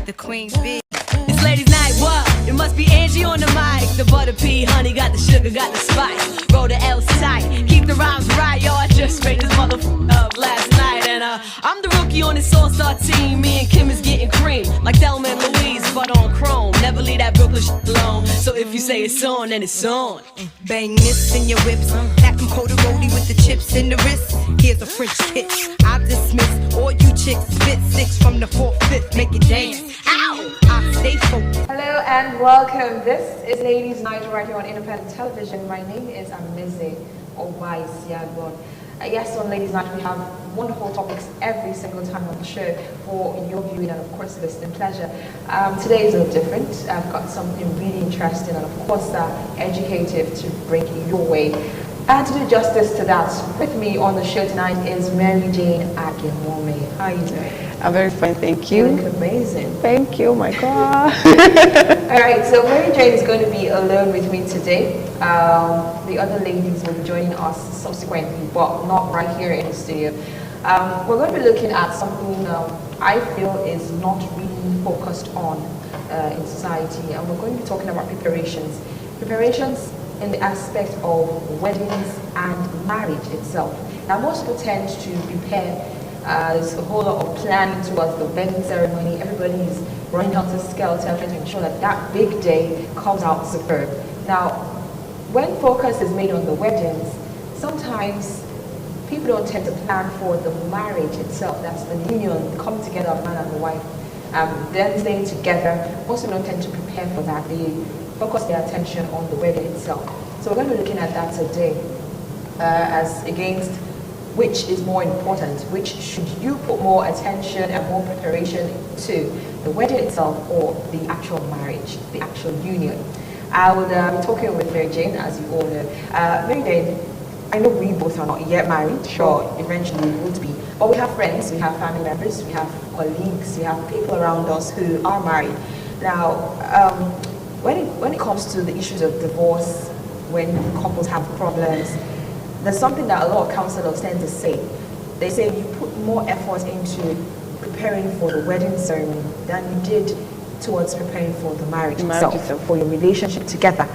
the queen bee. It's ladies' night, what? It must be Angie on the mic. The butter pea, honey, got the sugar, got the spice. Roll the L tight, keep the rhymes right, yo. I just made this motherfucker up last night, and I'm the rookie on this all-star team. Me and Kim is getting cream, like Thelma and Louise, but on chrome. Never leave that Brooklyn shit alone. So if you say it's on, then it's on. Bang this in your whips, pack them cold roadie with the chips in the wrist. Here's a French kiss. I dismiss all you chicks. Spit 6 from the 4th, 5th, make it dance. Ow! I stay focused. Hello and welcome. This is Ladies Night right here on Independent Television. My name is Amize Obaisiagbon. Yes, on Ladies Night we have wonderful topics every single time on the show for your viewing and of course listening pleasure. Today is a little different. I've got something really interesting and of course educative to bring your way. And to do justice to that, with me on the show tonight is Mary Jane Akimome. How are you doing? I'm very fine, thank you. You look amazing. Thank you, my God. Alright, so Mary Jane is going to be alone with me today. The other ladies will be joining us subsequently, but not right here in the studio. We're going to be looking at something I feel is not really focused on in society, and we're going to be talking about preparations. Preparations in the aspect of weddings and marriage itself. Now, most people tend to prepare. There's a whole lot of planning towards the wedding ceremony. Everybody is running out to skeleton to ensure that that big day comes out superb. Now, when focus is made on the weddings, sometimes people don't tend to plan for the marriage itself. That's the union, come together of man and the wife. Then staying together. Most people don't tend to prepare for that. They focus their attention on the wedding itself. So we're going to be looking at that today as against which is more important, which should you put more attention and more preparation to, the wedding itself or the actual marriage, the actual union. I will be talking with Mary Jane, as you all know. Mary Jane, I know we both are not yet married, sure, eventually we would be, but we have friends, we have family members, we have colleagues, we have people around us who are married. Now, when it comes to the issues of divorce, when couples have problems, there's something that a lot of counselors tend to say. They say you put more effort into preparing for the wedding ceremony than you did towards preparing for the marriage itself, for your relationship together.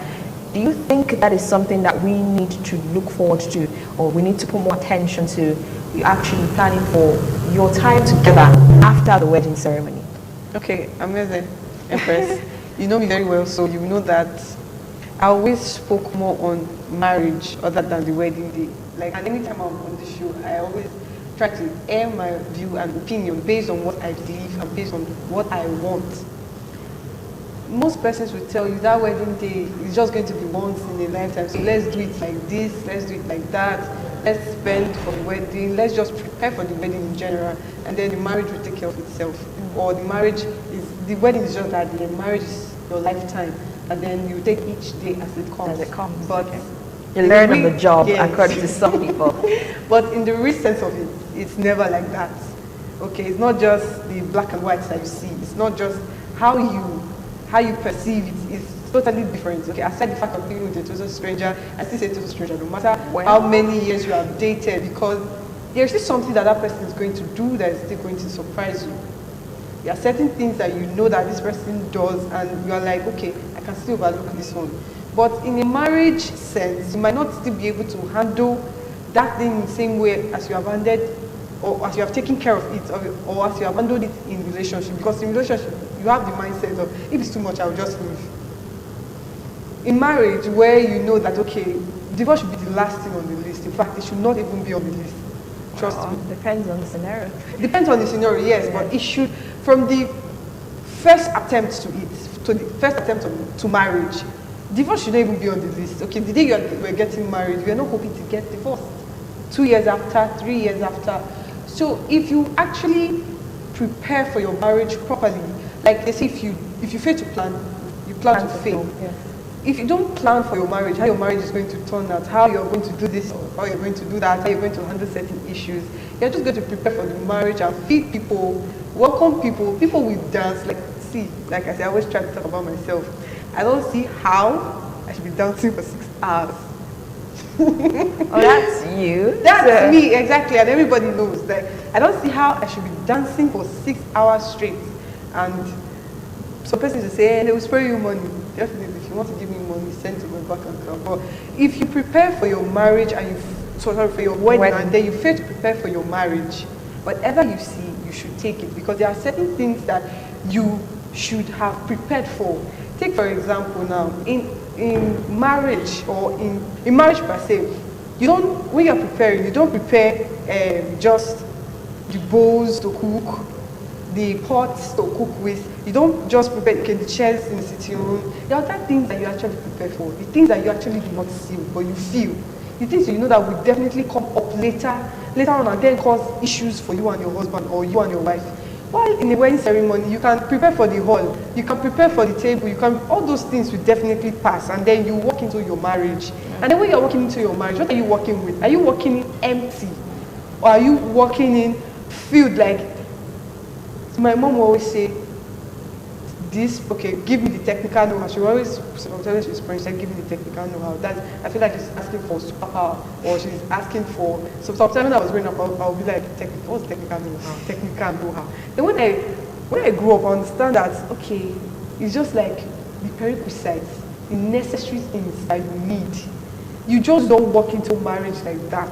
Do you think that is something that we need to look forward to, or we need to put more attention to, you actually planning for your time together after the wedding ceremony? Okay, amazing, Empress. You know me very well, so you know that I always spoke more on marriage other than the wedding day. Like, and anytime I'm on the show, I always try to air my view and opinion based on what I believe and based on what I want. Most persons will tell you that wedding day is just going to be once in a lifetime, so let's do it like this, let's do it like that, let's spend for the wedding, let's just prepare for the wedding in general, and then the marriage will take care of itself. Or the wedding is just that, the marriage is your lifetime, and then you take each day as it comes. But you learn on the job, yes, according to some people. But in the real sense of it, it's never like that. Okay, it's not just the black and white that you see. It's not just how you perceive it. It's totally different. Okay, aside the fact of being with a total stranger, I still say total stranger, no matter how many years you have dated, because there's still something that person is going to do that is still going to surprise you. There are certain things that you know that this person does, and you are like, okay, I can still overlook this one. But in a marriage sense, you might not still be able to handle that thing in the same way as you have handled, or as you have taken care of it, or as you have handled it in relationship. Because in relationship, you have the mindset of, if it's too much, I'll just leave. In marriage, where you know that, okay, divorce should be the last thing on the list. In fact, it should not even be on the list. Trust me. Depends on the scenario. Depends on the scenario, yes, yeah. But it should, from the first attempt to marriage, divorce should not even be on the list. Okay, the day you were getting married, you are not hoping to get divorced. 2 years after, 3 years after. So if you actually prepare for your marriage properly, like they say, if you fail to plan, you plan to fail. Yeah. If you don't plan for your marriage, how your marriage is going to turn out, how you're going to do this, how you're going to do that, how you're going to handle certain issues, you're just going to prepare for the marriage and feed people, welcome people. People will dance. Like, see, like I said, I always try to talk about myself. I don't see how I should be dancing for 6 hours. Oh, that's you. That's me, exactly, and everybody knows that. I don't see how I should be dancing for 6 hours straight, and some persons will say, they will spray you money. Definitely, if you want to give me money, send to my bank account. But if you prepare for your marriage and for your wedding, and then you fail to prepare for your marriage, whatever you see, you should take it, because there are certain things that you should have prepared for. Take for example now, in marriage, or in marriage per se, you don't, when you're preparing, you don't prepare just the bowls to cook, the pots to cook with. You don't just prepare the chairs in the sitting room. There are other things that you actually prepare for, the things that you actually do not see, but you feel. The things you know that will definitely come up later on, and then cause issues for you and your husband, or you and your wife. While in the wedding ceremony, you can prepare for the hall, you can prepare for the table, all those things will definitely pass, and then you walk into your marriage. And then when you're walking into your marriage, what are you walking with? Are you walking in empty? Or are you walking in filled? Like, my mom will always say, give me the technical know-how. She always responds, give me the technical know-how. I feel like she's asking for superpower, or she's asking for, so sometimes when I was growing up, I'll be like, what's technical know-how? Technical know-how. Then when I grew up, I understand that, okay, it's just like the prerequisites, the necessary things that you need. You just don't walk into marriage like that.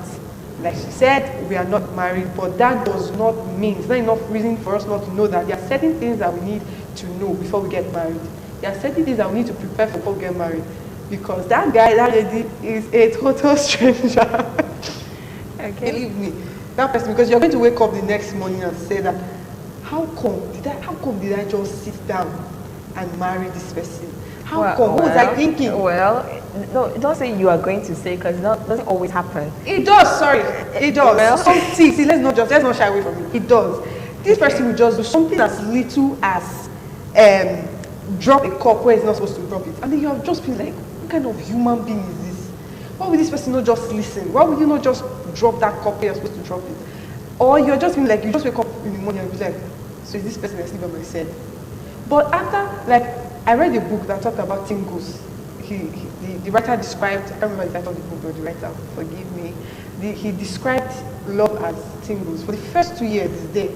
Like she said, we are not married, but that does not mean, it's not enough reason for us not to know that there are certain things that we need to know before we get married. There are certain things that we need to prepare for before we get married. Because that guy, that lady is a total stranger. Okay. Believe me, that person, because you're going to wake up the next morning and say that, how come did I just sit down and marry this person? How come? What was I thinking? Well, no, don't say you are going to say, because it doesn't always happen. It does, sorry. It does. Well, see, let's not shy away from it. It does. This person will just do something as little as drop a cup where it's not supposed to drop it. And then you'll just be like, what kind of human being is this? Why would this person not just listen? Why would you not just drop that cup where you're supposed to drop it? Or you're just being like, you just wake up in the morning and be like, so is this person asleep by myself? But after, like, I read a book that talked about tingles. The writer described, I can't remember the title of the book, but the writer, forgive me, he described love as tingles. For the first 2 years, it's there.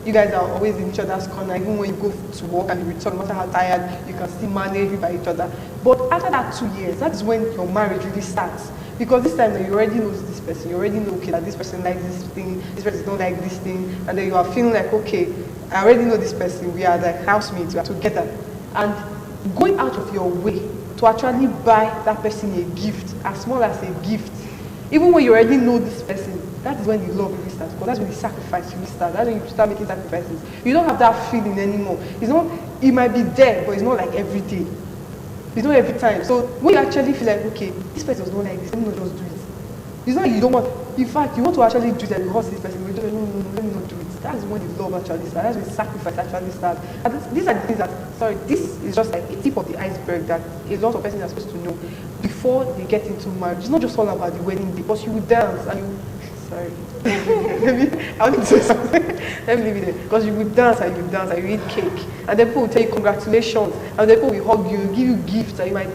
You guys are always in each other's corner, even when you go to work and you return, no matter how tired, you can still manage by each other. But after that 2 years, that is when your marriage really starts. Because this time you already know this person, you already know, okay, that this person likes this thing, this person don't like this thing, and then you are feeling like, okay, I already know this person, we are like housemates, we are together. And going out of your way to actually buy that person a gift, as small as a gift, even when you already know this person, that is when the love really starts, because that's when the sacrifice really starts. That's when you start making sacrifices. You don't have that feeling anymore. It might be there, but it's not like every day. It's not every time. So when you actually feel like, okay, this person does not like this, let me not just do it. It's not you don't want, in fact, you want to actually do that because this person will do it. No, let me not do it. That's when the love actually starts. That's when sacrifice actually starts. And these are the things this is just like a tip of the iceberg that a lot of persons are supposed to know before they get into marriage. It's not just all about the wedding day, because you will dance and you, sorry. I want to say something. Let me leave it there. Because you will dance and you eat cake. And then people will tell you congratulations. And then people will hug you, give you gifts, and you might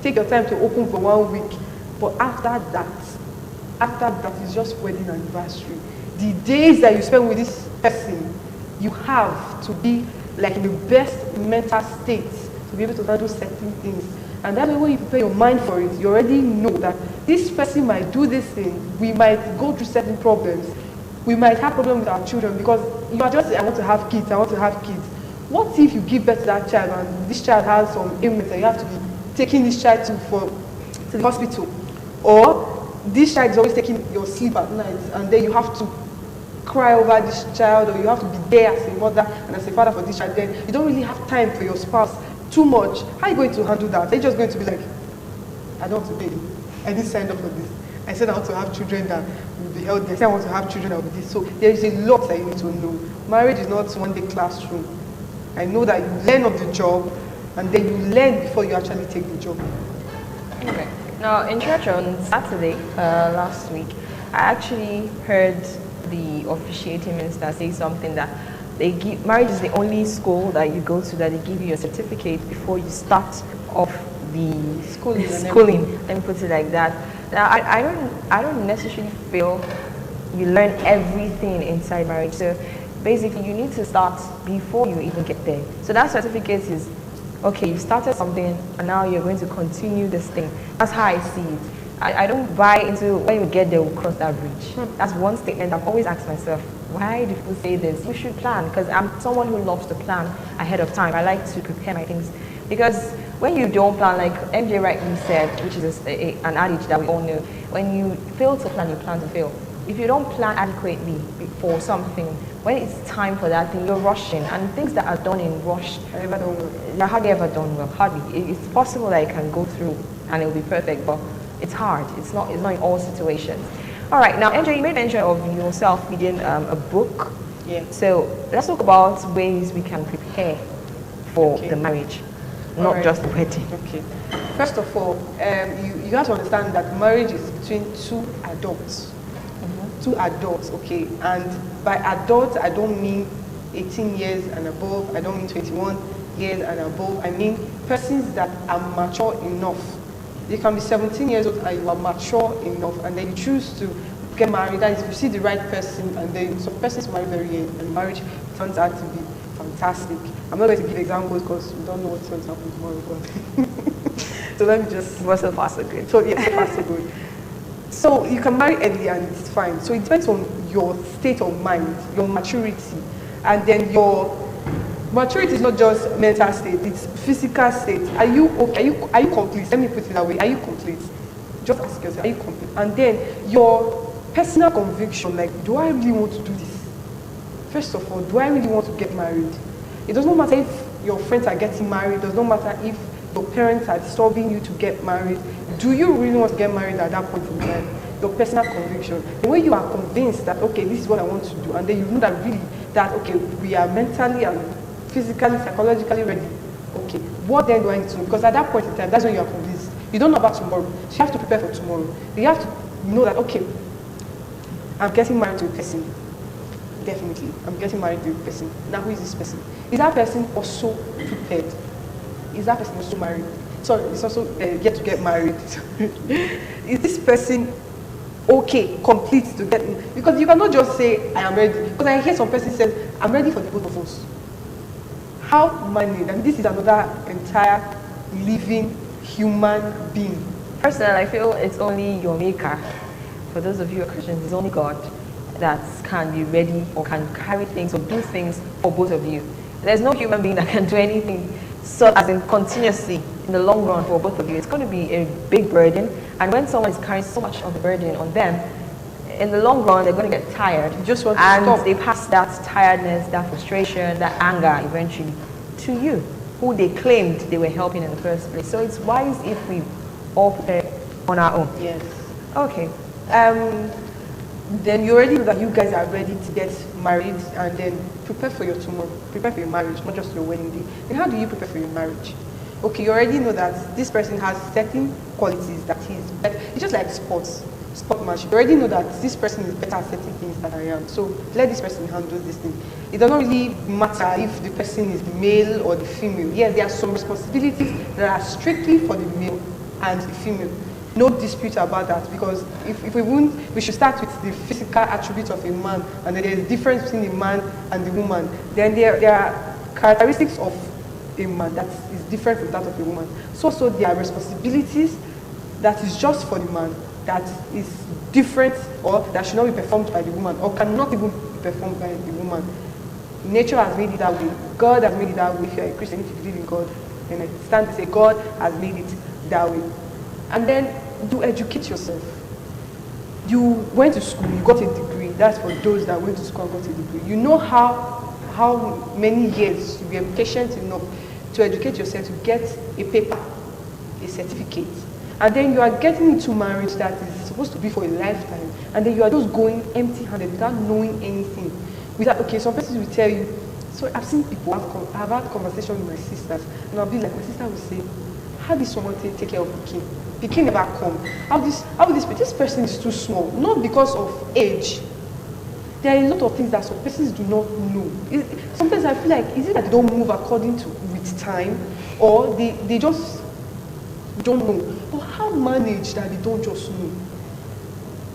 take your time to open for 1 week. But after that is just wedding anniversary. The days that you spend with this person, you have to be like in the best mental state to be able to handle certain things. And that way when you prepare your mind for it, you already know that this person might do this thing, we might go through certain problems, we might have problems with our children, because you are just, I want to have kids. What if you give birth to that child and this child has some ailments and you have to be taking this child to the hospital? Or this child is always taking your sleep at night, and then you have to cry over this child, or you have to be there as a mother and as a father for this child. Then you don't really have time for your spouse too much. How are you going to handle that? Are you just going to be like, I don't want to pay. I didn't sign up for this. I said I want to have children that will be healthy. I said I want to have children that will be this. So there is a lot that you need to know. Marriage is not one day classroom. I know that you learn on the job, and then you learn before you actually take the job. Okay. Now, in church on Saturday last week, I actually heard the officiating minister say something that marriage is the only school that you go to that they give you a certificate before you start off the schooling. Let me put it like that. Now, I don't necessarily feel you learn everything inside marriage. So basically you need to start before you even get there. So that certificate is, okay, you started something and now you're going to continue this thing. That's how I see it. I don't buy into when you get there, we'll cross that bridge. That's one statement I've always asked myself. Why do people say this? You should plan, because I'm someone who loves to plan ahead of time. I like to prepare my things. Because when you don't plan, like MJ rightly said, which is an adage that we all know, when you fail to plan, you plan to fail. If you don't plan adequately for something, when it's time for that thing, you're rushing. And things that are done in rush, hardly ever done well. Hardly. It's possible that it can go through and it will be perfect, but it's hard. It's not in all situations. All right, now MJ, you made mention of yourself reading a book. Yeah. So let's talk about ways we can prepare for the marriage, not just the wedding. Okay. First of all, you have to understand that marriage is between two adults. Two adults, okay? And by adults, I don't mean 18 years and above. I don't mean 21 years and above. I mean persons that are mature enough. You can be 17 years old and you are mature enough, and then you choose to get married. That is, you see the right person, and then some persons marry very young, and marriage turns out to be fantastic. I'm not going to give examples because we don't know what's going to happen tomorrow. But so let me just. What's so far so good? So yes, so far so good. So you can marry early and it's fine. So it depends on your state of mind, your maturity, and then your maturity is not just mental state; it's physical state. Are you okay? Are you complete? Let me put it that way. Are you complete? Just ask yourself, are you complete? And then your personal conviction, like, do I really want to do this? First of all, do I really want to get married? It does not matter if your friends are getting married. It does not matter if your parents are disturbing you to get married. Do you really want to get married at that point in time? Your personal conviction. The way you are convinced that, okay, this is what I want to do, and then you know that really, that, okay, we are mentally and physically, psychologically ready. Okay, what then do I need to know? Because at that point in time, that's when you are convinced. You don't know about tomorrow. So you have to prepare for tomorrow. You have to know that, okay, I'm getting married to a person. Definitely, I'm getting married to a person. Now, who is this person? Is that person also prepared? Is that person also married? Sorry, it's also yet to get married. Is this person okay, complete to get? Because you cannot just say, I am ready. Because I hear some person say, I'm ready for the both of us. How managed? And this is another entire living human being. Personally, I feel it's only your maker. For those of you who are Christians, it's only God that can be ready or can carry things or do things for both of you. There's no human being that can do anything so as in continuously in the long run for both of you. It's going to be a big burden, and when someone is carrying so much of the burden on them, in the long run they're going to get tired. You just want to and stop. They pass that tiredness, that frustration, that anger eventually to you, who they claimed they were helping in the first place. So it's wise if we all prepare on our own. Yes. Okay. Then you already know that you guys are ready to get married, and then prepare for your tomorrow. Prepare for your marriage, not just your wedding day. And how do you prepare for your marriage? Okay, you already know that this person has certain qualities that he's better. It's just like sportsmanship. You already know that this person is better at certain things than I am. So let this person handle this thing. It does not really matter if the person is the male or the female. Yes, there are some responsibilities that are strictly for the male and the female. No dispute about that, because if we wouldn't, we should start with the physical attributes of a man, and then there's a difference between the man and the woman. Then there are characteristics of a man that is different from that of a woman. So there are responsibilities that is just for the man, that is different, or that should not be performed by the woman, or cannot even be performed by the woman. Nature has made it that way. God has made it that way. If you're a Christian, if you believe in God, then I stand to say God has made it that way. And then you educate yourself. You went to school, you got a degree. That's for those that went to school and got a degree. You know how many years you were patient enough to educate yourself to get a paper, a certificate. And then you are getting into marriage that is supposed to be for a lifetime. And then you are just going empty-handed without knowing anything. Without, okay, some persons will tell you, so I've seen people, I've had conversations with my sisters, and I'll be like, my sister will say, how did someone take care of the king? The king never come. This person is too small, not because of age. There are a lot of things that some persons do not know. Sometimes I feel like, is it that they don't move according to with time, or they just don't know? But how manage that they don't just know?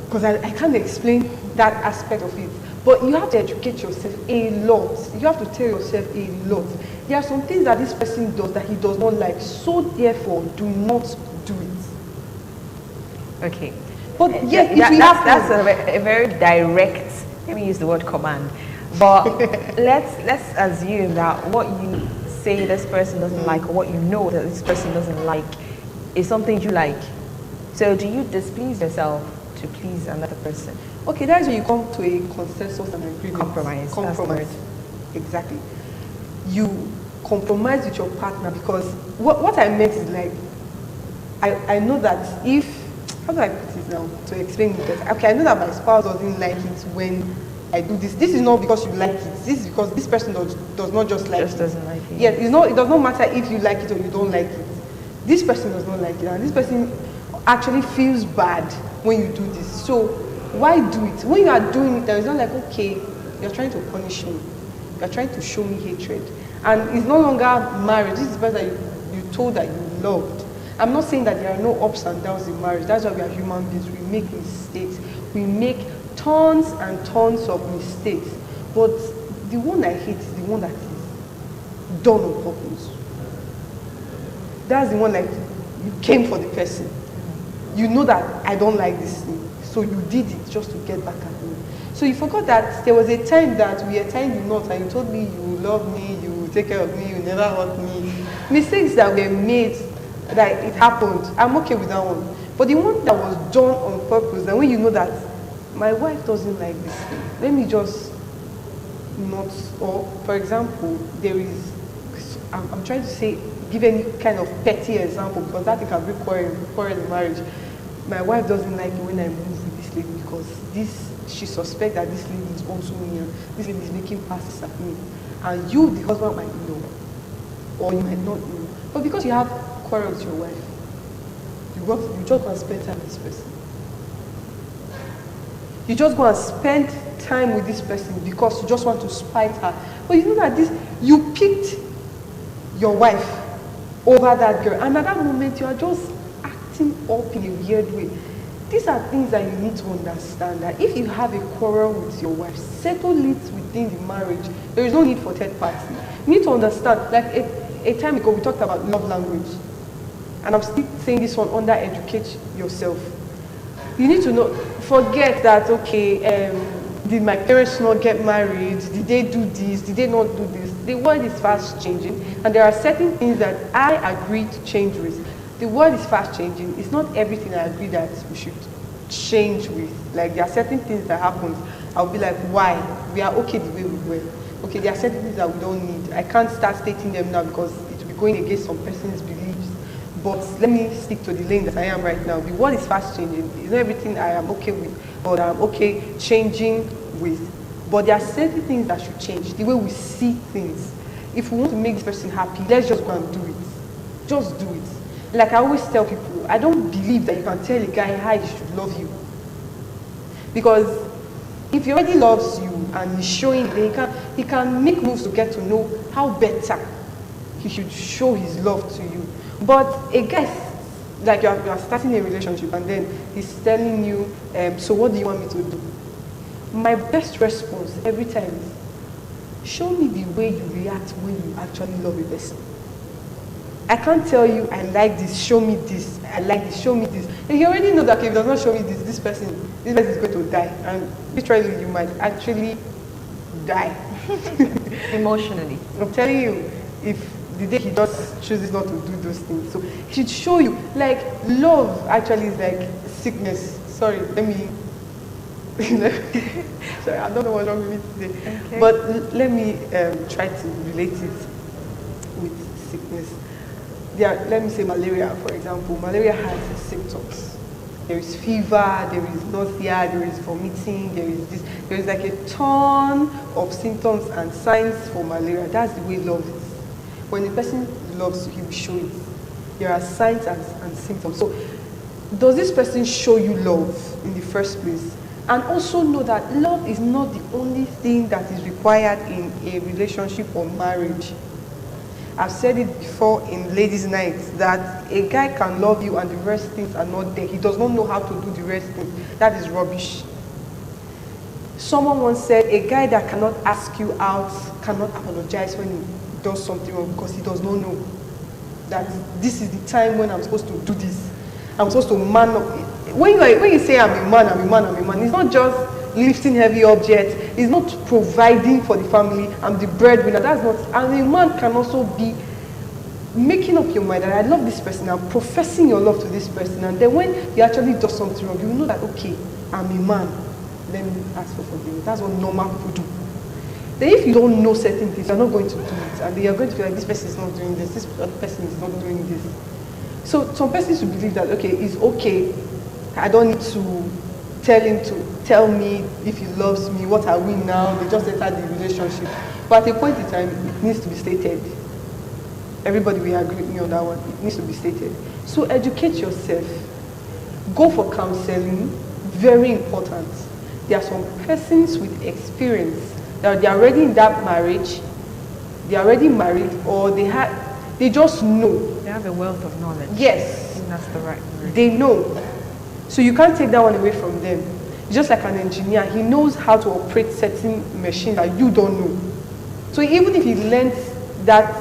Because I can't explain that aspect of it. But you have to educate yourself a lot. You have to tell yourself a lot. There are some things that this person does that he does not like, so therefore do not do it. Okay. But yes, if you have that's a very direct, let me use the word command. But let's assume that what you say this person doesn't like, or what you know that this person doesn't like, is something you like. So do you displease yourself to please another person? Okay, that's when you come to a consensus and agreement. Compromise. Compromise. Exactly. You compromise with your partner, because what I meant is like, I know that if, how do I put it now to explain it better? Okay, I know that my spouse doesn't like it when I do this. This is not because you like it. This is because this person does not just like it. Doesn't like it. Yeah, it does not matter if you like it or you don't like it. This person does not like it, and this person actually feels bad when you do this. So why do it? When you are doing it, it's not like, okay, you're trying to punish me. You're trying to show me hatred. And it's no longer marriage. This is the person that you told that you loved. I'm not saying that there are no ups and downs in marriage. That's why we are human beings. We make mistakes. We make tons and tons of mistakes. But the one I hate is the one that is done on purpose. That's the one like you came for the person. You know that I don't like this thing. So you did it just to get back at me. So you forgot that there was a time that we were tying the knot and you told me you love me, you will take care of me, you never hurt me. Mistakes that were made, that it happened, I'm okay with that one. But the one that was done on purpose, and when you know that my wife doesn't like this thing, let me just not, or for example, there is, I'm trying to say, give any kind of petty example, because that can be quarrel in marriage. My wife doesn't like it when I move with this lady because she suspects that this lady is also me, and this lady is making passes at me. And you, the husband, might know, or you might not know. But because you have quarrel with your wife, you just go and spend time with this person. You just go and spend time with this person because you just want to spite her. But you know that you picked your wife over that girl, and at that moment you are just acting up in a weird way. These are things that you need to understand, that if you have a quarrel with your wife, settle it within the marriage. There is no need for third party. You need to understand, like a time ago we talked about love language, and I'm still saying this one under educate yourself. You need to know, forget that, okay, did my parents not get married? Did they do this? Did they not do this? The world is fast changing, and there are certain things that I agree to change with. The world is fast changing. It's not everything I agree that we should change with. Like, there are certain things that happen. I'll be like, why? We are okay the way we were. Okay, there are certain things that we don't need. I can't start stating them now because it will be going against some person's beliefs. But let me stick to the lane that I am right now. The world is fast changing. It's not everything I am okay with, or I'm okay changing with. But there are certain things that should change. The way we see things. If we want to make this person happy, let's just go and do it. Just do it. Like I always tell people, I don't believe that you can tell a guy how he should love you. Because if he already loves you and he's showing, he can make moves to get to know how better he should show his love to you. But a guy, like you are starting a relationship and then he's telling you, so what do you want me to do? My best response every time is, show me the way you react when you actually love a person. I can't tell you, I like this, show me this, I like this, show me this. And you already know that if he does not show me this, this person is going to die. And literally, you might actually die. Emotionally. I'm telling you, if the day he just chooses not to do those things, so he should show you. Like, love actually is like sickness. Sorry, let me sorry, I don't know what's wrong with me today. Okay. But let me try to relate it with sickness. Let me say malaria, for example. Malaria has symptoms. There is fever, there is nausea, there is vomiting, there is this. There is like a ton of symptoms and signs for malaria. That's the way love is. When a person loves you, he will show it. There are signs and symptoms. So, does this person show you love in the first place? And also know that love is not the only thing that is required in a relationship or marriage. I've said it before in Ladies' Night that a guy can love you and the rest things are not there. He does not know how to do the rest things. That is rubbish. Someone once said, a guy that cannot ask you out cannot apologize when he does something wrong because he does not know that this is the time when I'm supposed to do this. I'm supposed to man up. When you say I'm a man, it's not just lifting heavy objects. It's not providing for the family. I'm the breadwinner. That's not. And a man can also be making up your mind that I love this person. I'm professing your love to this person. And then when you actually do something wrong, you know that, okay, I'm a man. Let me ask for forgiveness. That's what normal people do. Then if you don't know certain things, you're not going to do it. And then you're going to feel like this person is not doing this other person is not doing this. So some persons will believe that, okay, it's okay. I don't need to tell him to tell me if he loves me, what are we now? They just enter the relationship. But at a point in time, it needs to be stated. Everybody will agree with me on that one. It needs to be stated. So educate yourself. Go for counseling. Very important. There are some persons with experience that they are already in that marriage, they are already married, or they just know. They have a wealth of knowledge. Yes. I think that's the right word. They know. So you can't take that one away from them. It's just like an engineer. He knows how to operate certain machines that you don't know. So even if he learns that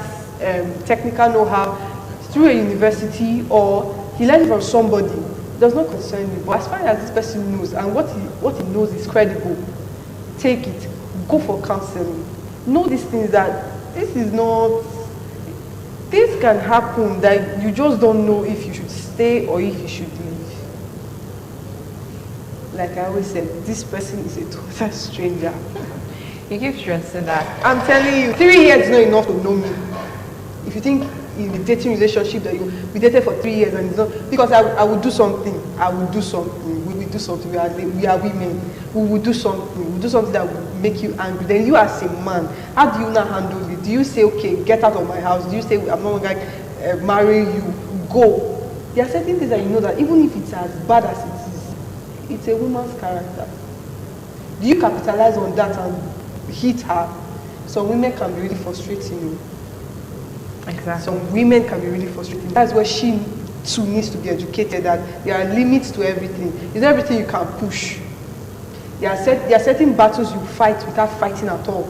technical know-how through a university or he learned from somebody, it does not concern you. But as far as this person knows and what he knows is credible, take it. Go for counseling. Know these things that this is not. This can happen that you just don't know if you should stay or if you should leave. Like I always said, this person is a total stranger. You keep stressing that. I'm telling you, 3 years is not enough to know me. If you think in a dating relationship that we dated for 3 years and it's not, because I will do something. We will do something. We are women. We will do something. We will do something that will make you angry. Then you as a man, how do you now handle it? Do you say, okay, get out of my house? Do you say, I'm not going to marry you? Go. There are certain things that you know that even if it's as bad as it is, it's a woman's character. Do you capitalize on that and hit her? Some women can be really frustrating you. Exactly. Some women can be really frustrating. That's where she too needs to be educated that there are limits to everything. It's not everything you can push. There are certain battles you fight without fighting at all.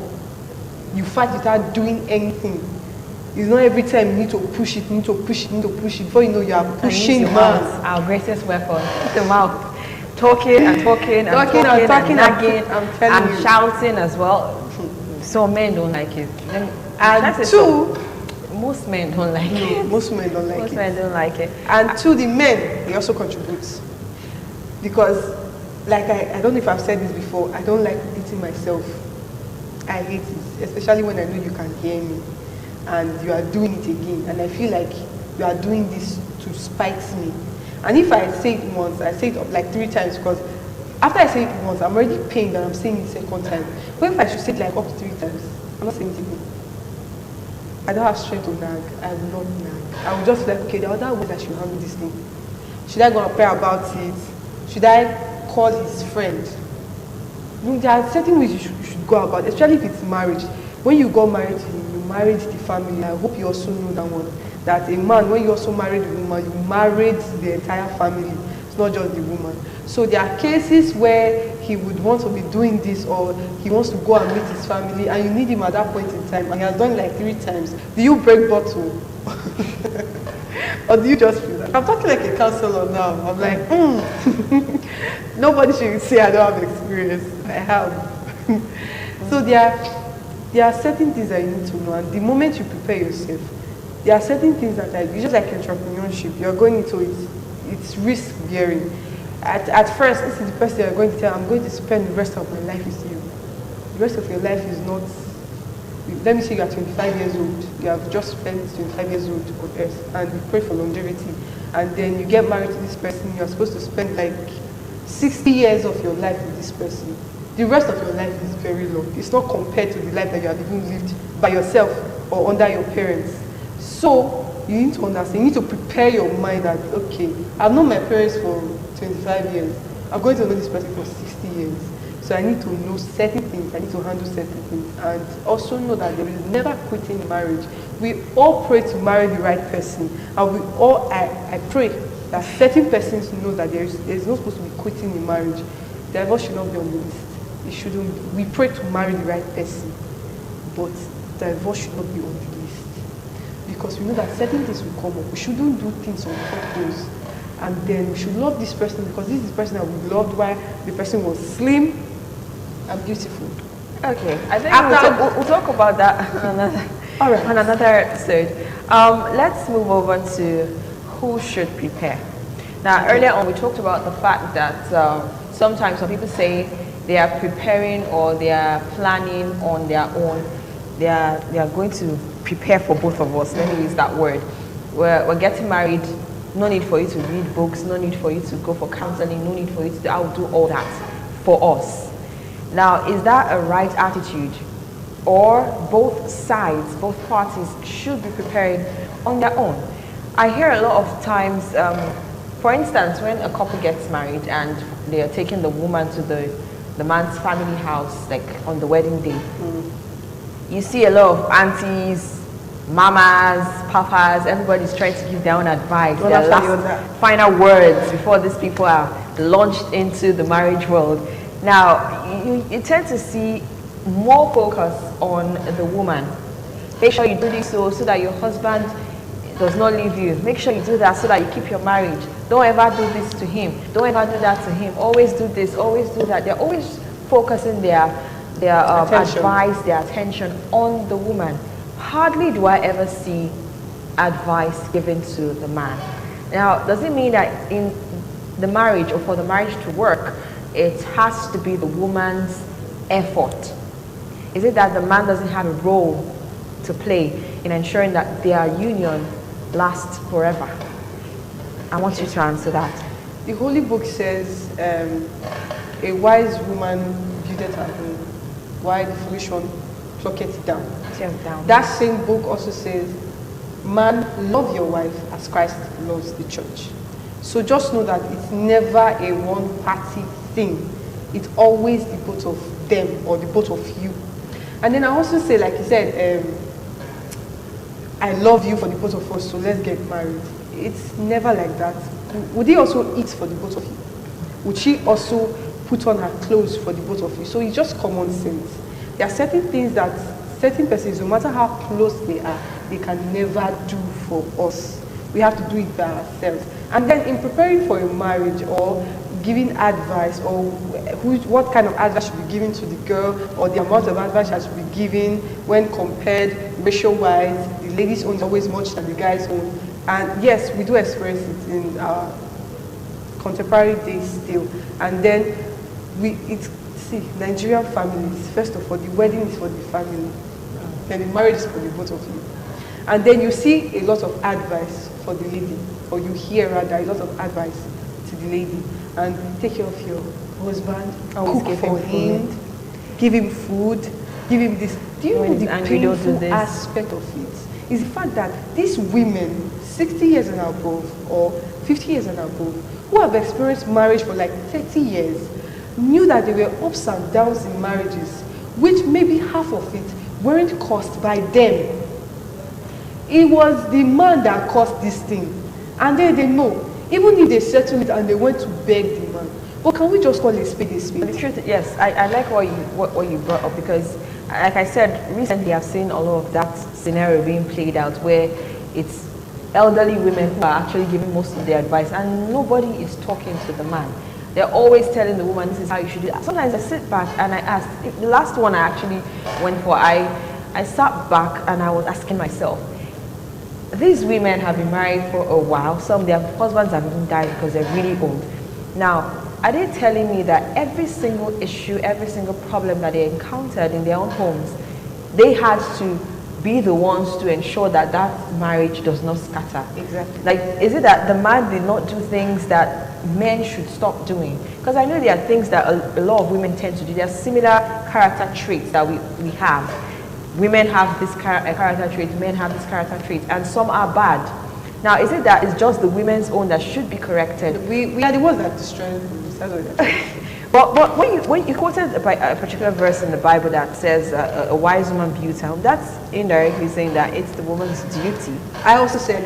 You fight without doing anything. It's not every time you need to push it, Before you know, you are pushing man. Our greatest weapon, the mouth. Talking and nagging, and shouting as well. So men don't like it. And two, most men don't like it. Most men don't like Most it. men don't like it. And to the men, they also contribute. Because, like I don't know if I've said this before, I don't like beating myself. I hate it, especially when I know you can hear me and you are doing it again. And I feel like you are doing this to spite me. And if I say it once, I say it like 3 times because after I say it once, I'm already pained and I'm saying it the second time. But if I should say it like up to 3 times, I'm not saying it again. I don't have strength to nag. I will not nag. I will just be like, okay, there are other ways I should handle this thing. Should I go and pray about it? Should I call his friend? There are certain ways you should go about, especially if it's marriage. When you got married to him, you married the family. I hope you also know that one. That a man, when you also married a woman, you married the entire family. It's not just the woman. So there are cases where he would want to be doing this or he wants to go and meet his family and you need him at that point in time and he has done it like 3 times. Do you break bottle? Or do you just feel that? I'm talking like a counselor now. I'm like, Nobody should say I don't have experience. I have. So there are certain things that you need to know, and the moment you prepare yourself, there are certain things that it's just like entrepreneurship. You're going into it. It's risk bearing. At first, this is the person you're going to tell, I'm going to spend the rest of my life with you. The rest of your life is not, let me say you are 25 years old. You have just spent 25 years old on earth and you pray for longevity. And then you get married to this person, you're supposed to spend like 60 years of your life with this person. The rest of your life is very long. It's not compared to the life that you have even lived by yourself or under your parents. So you need to understand, you need to prepare your mind that, okay, I've known my parents for 25 years. I'm going to know this person for 60 years. So I need to know certain things, I need to handle certain things, and also know that there is never quitting in marriage. We all pray to marry the right person, and we all, I pray that certain persons know that there is not supposed to be quitting in marriage. Divorce should not be on the list. it shouldn't be. We pray to marry the right person, but divorce should not be on the list. Because we know that certain things will come up. We shouldn't do things on purpose. And then we should love this person because this is the person that we loved while the person was slim and beautiful. Okay, I think we'll talk about that on another episode. Let's move over to who should prepare. Now, earlier on, we talked about the fact that sometimes some people say they are preparing or they are planning on their own. They are going to prepare for both of us. Let me use that word. We're getting married. No need for you to read books. No need for you to go for counseling. No need for you to. I will do all that for us. Now, is that a right attitude? Or both sides, both parties should be preparing on their own? I hear a lot of times, for instance, when a couple gets married and they are taking the woman to the man's family house, like on the wedding day, you see a lot of aunties, mamas, papas, everybody's trying to give their own advice, their last final words before these people are launched into the marriage world. Now, you tend to see more focus on the woman. Make sure you do this so that your husband does not leave you. Make sure you do that so that you keep your marriage. Don't ever do this to him. Don't ever do that to him. Always do this, always do that. They're always focusing their advice, their attention on the woman. Hardly do I ever see advice given to the man. Now, does it mean that in the marriage or for the marriage to work, it has to be the woman's effort? Is it that the man doesn't have a role to play in ensuring that their union lasts forever? I want you to answer that. The Holy Book says, a wise woman buildeth her home, while the foolish one plucketh it down. That same book also says, man, love your wife as Christ loves the church. So just know that it's never a one-party thing. It's always the both of them or the both of you. And then I also say, like you said, I love you for the both of us, so let's get married. It's never like that. Would he also eat for the both of you? Would she also put on her clothes for the both of you? So it's just common sense. There are certain things that certain persons, no matter how close they are, they can never do for us. We have to do it by ourselves. And then in preparing for a marriage or giving advice or what kind of advice should be given to the girl or the amount of advice that should be given when compared ratio-wise, the ladies' own is always much than the guys' own. And yes, we do experience it in our contemporary days still. And then Nigerian families, first of all, the wedding is for the family. Then the marriage is for the both of you. And then you see a lot of advice for the lady, or you hear rather a lot of advice to the lady. And take care of your husband, cook for him, give him food, give him this. Do you know the painful aspect of it? Is the fact that these women, 60 years and above, or 50 years and above, who have experienced marriage for like 30 years, knew that there were ups and downs in marriages, which maybe half of it weren't caused by them. It was the man that caused this thing. And then they know. Even if they settle it and they went to beg the man. But can we just call a spade a spade? The truth, yes, I like what you brought up because, like I said, recently I've seen a lot of that scenario being played out where it's elderly women who are actually giving most of their advice and nobody is talking to the man. They're always telling the woman, this is how you should do it. Sometimes I sit back and I ask, the last one I actually went for, I sat back and I was asking myself, these women have been married for a while. Some of their husbands have even died because they're really old. Now, are they telling me that every single issue, every single problem that they encountered in their own homes, they had to be the ones to ensure that that marriage does not scatter? Exactly. Like, is it that the man did not do things that men should stop doing? Because I know there are things that a lot of women tend to do. There are similar character traits that we have. Women have this character trait, men have this character trait, and some are bad. Now, is it that it's just the women's own that should be corrected? We are the ones that destroy them. But when you quoted a particular verse in the Bible that says a wise woman builds her home, that's indirectly saying that it's the woman's duty. I also said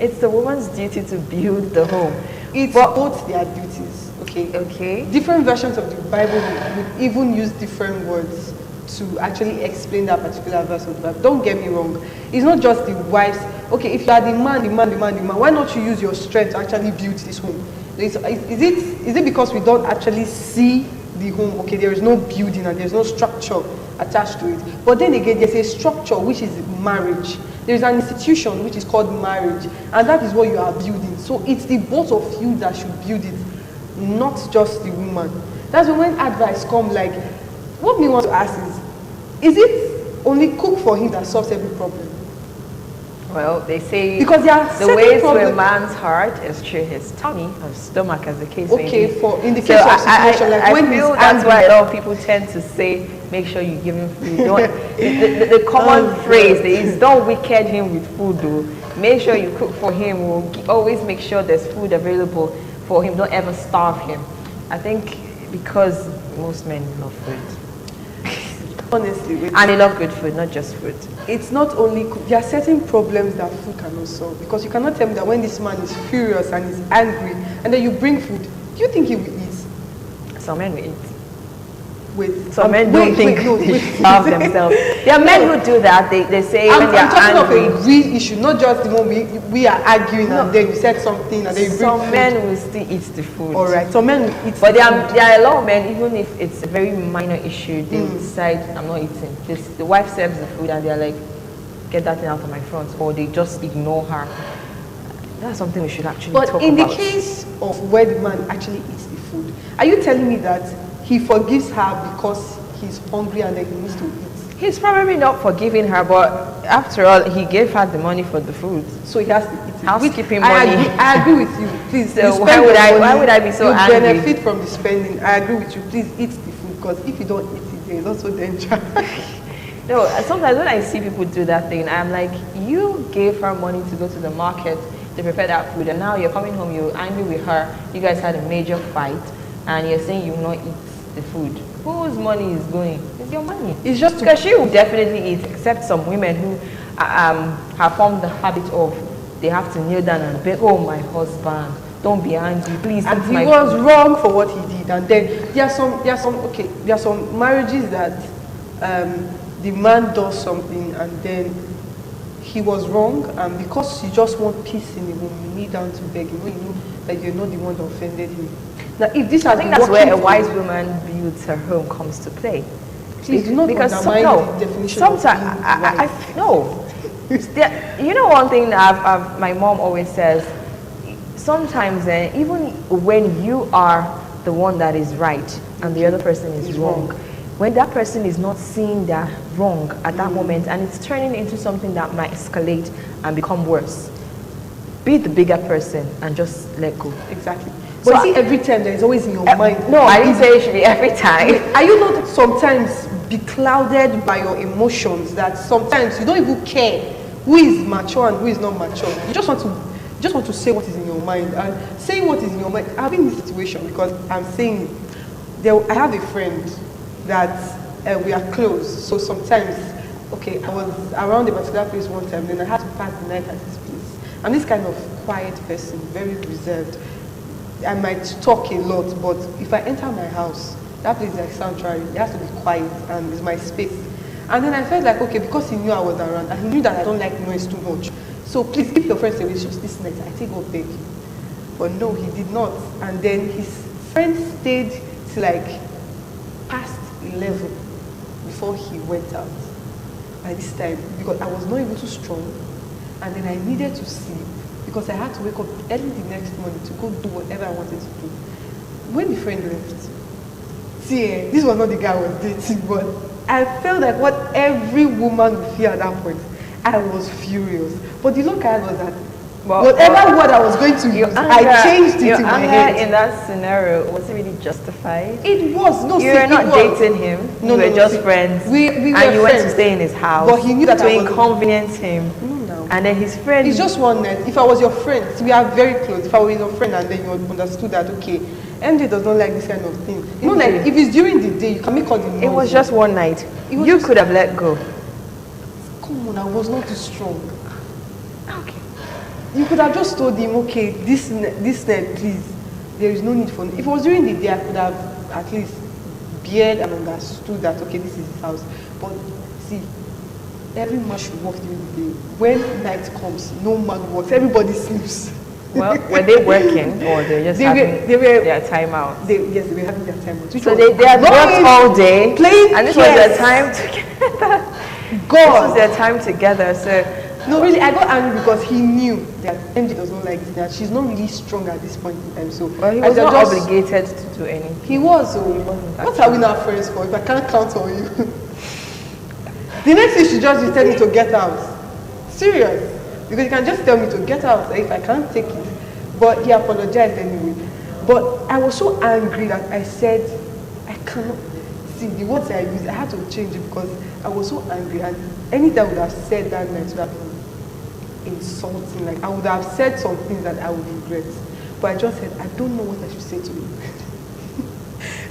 it's the woman's duty to build the home. It's both their duties. Okay, Okay. Okay. Different versions of the Bible would even use different words to actually explain that particular verse of the Bible. Don't get me wrong. It's not just the wives. Okay, if you are the man, why not you use your strength to actually build this home? Is it because we don't actually see the home? Okay, there is no building and there's no structure attached to it. But then again, there's a structure which is marriage. There's an institution which is called marriage, and that is what you are building. So it's the both of you that should build it, not just the woman. That's when advice comes like, what we want to ask is it only cook for him that solves every problem? Well, they say Because there are the ways to a man's heart is through his tummy or stomach, as the case may be. Okay, for in the case of situation like I when feel he's that's angry. why a lot of people tend to say, make sure you give him food. Don't, the common phrase is, don't wicked him with food, though. Make sure you cook for him. Always make sure there's food available for him. Don't ever starve him. I think because most men love food. Honestly, And they love good food, not just food. it's not only there are certain problems that food cannot solve, because you cannot tell me that when this man is furious and is angry and then you bring food, do you think he will eat? Some men will eat. Wait, Some men don't think they starve themselves. There are men who do that. They say when I'm they're talking angry. of a real issue, not just the one we are arguing and then you said something and then you bring Some food. men will still eat the food. All right, some men will eat. But there food. are a lot of men, even if it's a very minor issue, they will decide, I'm not eating. The wife serves the food and they're like, get that thing out of my front. Or they just ignore her. That's something we should actually But talk in about. the case of where the man actually eats the food, are you telling me that he forgives her because he's hungry and then he needs to eat? He's probably not forgiving her, but after all, he gave her the money for the food. So he has to eat it. Housekeeping I money. I agree with you. Please. So you spend why would your I- money, why would I be so you angry? benefit from the spending. I agree with you. Please eat the food, because if you don't eat it, there is also danger. No, sometimes when I see people do that thing, I'm like, you gave her money to go to the market to prepare that food, and now you're coming home, you're angry with her, you guys had a major fight, and you're saying you will not eat the food. Whose money is going? It's your money. It's just Because she will definitely eat, except some women who have formed the habit of, they have to kneel down and beg, oh my husband, don't be angry, please and eat he my was food. wrong for what he did. And then there are some marriages that the man does something and then he was wrong, and because you just want peace in the home, you kneel down to beg him when you know that you're not the one that offended him. Now, if this I has think been that's where a working for wise you, woman builds her home comes to play. please do not Because undermine the definition of sometimes being wise. no. You know, one thing that my mom always says. Sometimes, even when you are the one that is right and the other person is wrong, when that person is not seeing that wrong at that moment and it's turning into something that might escalate and become worse, be the bigger person and just let go. Exactly. So But see, every time there is always in your mind. No, I didn't say it should be every time. Are you not sometimes be clouded by your emotions that sometimes you don't even care who is mature and who is not mature? You just want to say what is in your mind, and saying what is in your mind. I've been in this situation because I'm saying I have a friend that we are close. So sometimes, okay, I was around a particular place one time, then I had to pass the night at this place. I'm this kind of quiet person, very reserved. I might talk a lot, but if I enter my house, that place is like sanctuary. It has to be quiet and it's my space. And then I felt like, okay, because he knew I was around and he knew that I don't like noise too much. So please keep your friends away just this night. I think I'll beg you. But no, he did not. And then his friend stayed till like past 11 before he went out. By this time, because I was not even too strong, and then I needed to sleep because I had to wake up early the next morning to go do whatever I wanted to do. When the friend left, see, this was not the guy I was dating, but I felt like what every woman would feel at that point. I was furious. But the look I had was that whatever word I was going to use, I changed it in my head. In that scenario, was it really justified? It was. No, You see, were it not was. dating him. No, You were no, just see, friends. we and were you went to friends. stay in his house. But he knew that to I was- inconvenience him. No. And then his friend. It's just one night. If I was your friend, we are very close. If I was your friend and then you understood that, okay, MJ does not like this kind of thing. You know, like if it's during the day, you can make all the noise. It was just one night. It was You just- could have let go. Come on, I was not too strong. Okay. You could have just told him, okay, this night, please, there is no need for. If it was during the day, I could have at least beared and understood that okay, this is his house. But see, every man should work during the day. When night comes, no man works. Everybody sleeps. Well, were they working or they just having their time out? Yes, they were having their time out. So they had worked all day, playing and this chess. was their time together. God. This was their time together. So no, really, I got angry because he knew that MJ does not like this. That she's not really strong at this point in time. So well, he was not obligated to do anything. He was. So what are we now friends for? If I can't count on you. The next thing she just tell me to get out. Serious. Because you can just tell me to get out if I can't take it. But he apologized anyway. But I was so angry that I said, I cannot. See, the words I used, I had to change it because I was so angry. And anything I would have said that night would have been insulting. Like, I would have said some things that I would regret. But I just said, I don't know what I should say to him.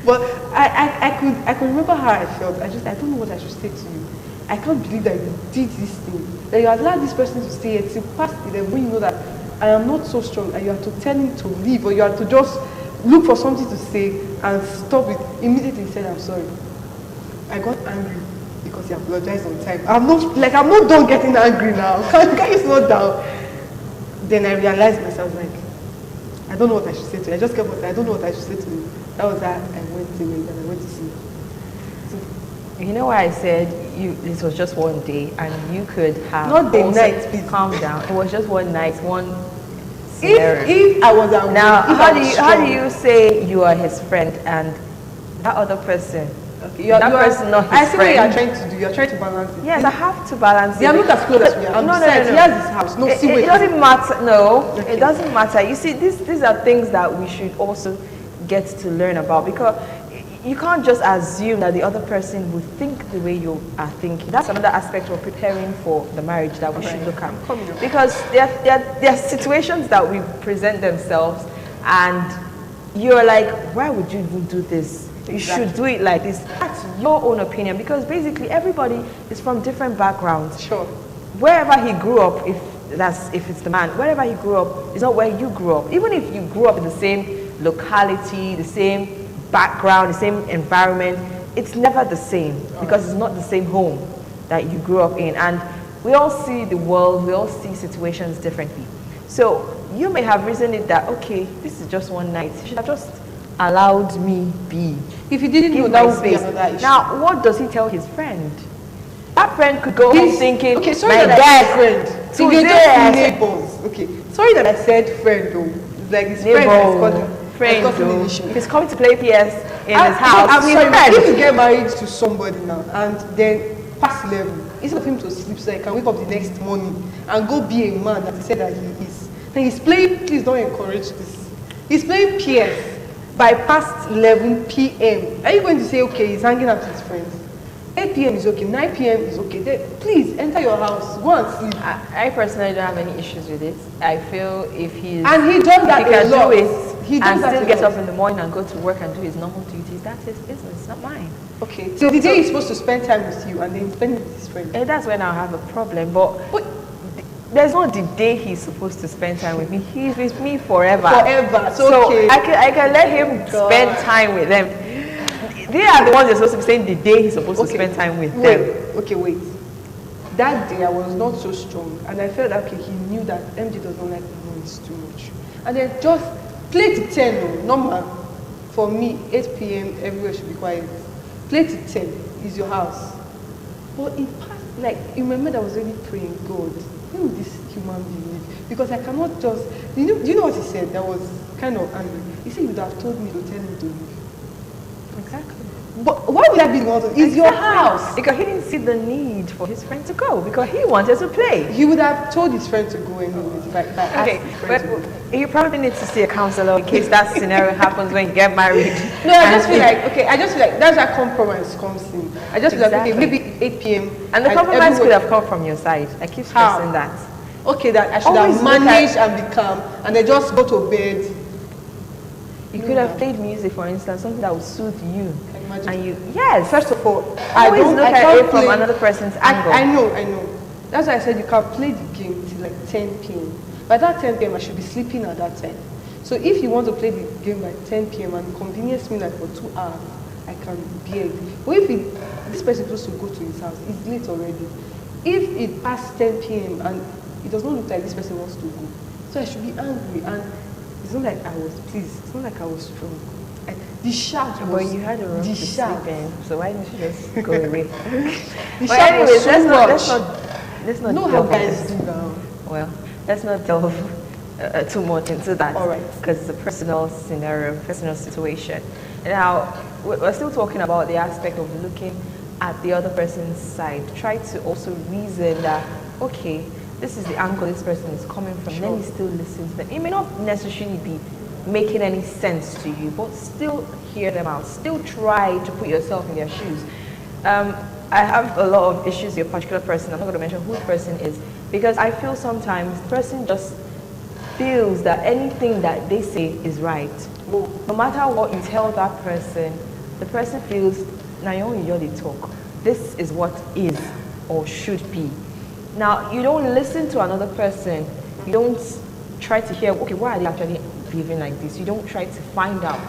But I could remember how I felt. I don't know what I should say to you. I can't believe that you did this thing. That you allowed this person to stay here till past 11 when you know that I am not so strong and you have to tell him to leave or you have to just look for something to say and stop it. Immediately he said, I'm sorry. I got angry because he apologized on time. I'm not done getting angry now. Can you slow down? Then I realized myself I don't know what I should say to him. I just kept saying, I don't know what I should say to him. That was that I went away and I went to sleep. You know why I said this was just one day and you could have not the night, please. Calm down. It was just one night, one scenario. If I was at now, how do you say you are his friend and that other person? Okay, that person not his friend. I see what you are trying to do. You are trying to balance it. Yes, I have to balance it. They are not as close as we are. No. He has his house. No, see, it doesn't matter. No, okay. It doesn't matter. You see, these are things that we should also get to learn about because you can't just assume that the other person will think the way you are thinking. That's another aspect of preparing for the marriage that we should look at. Because there are situations that we present themselves and you're like, why would you even do this? You should do it like this. That's your own opinion because basically everybody is from different backgrounds. Sure. Wherever he grew up, if it's the man, wherever he grew up is not where you grew up. Even if you grew up in the same locality, the same background, the same environment, it's never the same because it's not the same home that you grew up in. And we all see the world, we all see situations differently. So you may have reasoned it that, okay, this is just one night. You should have just allowed me be. If he didn't know, that would be another issue. Now, what does he tell his friend? That friend could go home thinking, okay, sorry my that dad, I said friend. Today, neighbors. Okay, sorry that I said friend though. Like his friend is if he's coming to play PS in his house, I'm sorry, if you get married to somebody now and then past 11, instead of him to sleep so he can wake up the next morning and go be a man that he said that he is, then he's playing, please don't encourage this. He's playing PS by past 11 p.m. Are you going to say, okay, he's hanging out with his friends? 8 p.m. is okay, 9 p.m. is okay. Then please enter your house, go and sleep. I personally don't have any issues with it. I feel if he does that he can a lot. do it He does and that still a get lot. up in the morning and go to work and do his normal duties, that's his business, not mine. Okay, so the day he's supposed to spend time with you and then spend it with his friends. That's when I'll have a problem. But there's not the day he's supposed to spend time with me. He's with me forever. Forever. So okay. I can let him spend time with them. They are the ones that are supposed to be saying the day he's supposed to spend time with them. Wait. That day I was not so strong and I felt that okay, he knew that MJ does not like noise too much. And then just play to 10, normal. For me, 8 p.m. everywhere should be quiet. Play to 10 is your house. But in past, like, you remember that I was already praying, God, who will this human being live? Because I cannot just, do you know what he said that was kind of angry? He said, you would have told me to tell him to leave. Exactly. But why would I be the one to? It's your house. Because he didn't see the need for his friend to go because he wanted to play. He would have told his friend to go anyways if I asked his friend to go. You probably need to see a counselor in case that scenario happens when you get married. No, I just feel like that's where compromise comes in. I just feel like okay, maybe 8 p.m. And the compromise could have come from your side. I keep stressing that. Okay, that I should have managed and be calm and then just go to bed. You could have played music, for instance, something that would soothe you. Imagine. And you, yes. First of all, I always look at it from another person's angle. I know. That's why I said you can play the game till like 10 p.m. By that 10 p.m. I should be sleeping at that time. So if you want to play the game by 10 p.m. and convenience me like for 2 hours, I can bear it. But if this person is supposed to go to his house, it's late already. If it past 10 p.m. and it does not look like this person wants to go, so I should be angry. And it's not like I was pleased. It's not like I was strong. The shout was. But you had a room to sleep in, so why didn't you just go away? The But shout anyways, was so let's not know how delve guys into- do now. Well, let's not delve too much into that. All right. Because it's a personal scenario, personal situation. Now, we're still talking about the aspect of looking at the other person's side. Try to also reason that, okay, this is the angle this person is coming from. Let me still listen to them. It may not necessarily be making any sense to you, but still hear them out. Still try to put yourself in their shoes. I have a lot of issues with a particular person. I'm not going to mention who the person is, because I feel sometimes the person just feels that anything that they say is right. No matter what you tell that person, the person feels, now you talk. This is what is or should be. Now, you don't listen to another person. You don't try to hear, okay, why are they actually behaving like this? You don't try to find out.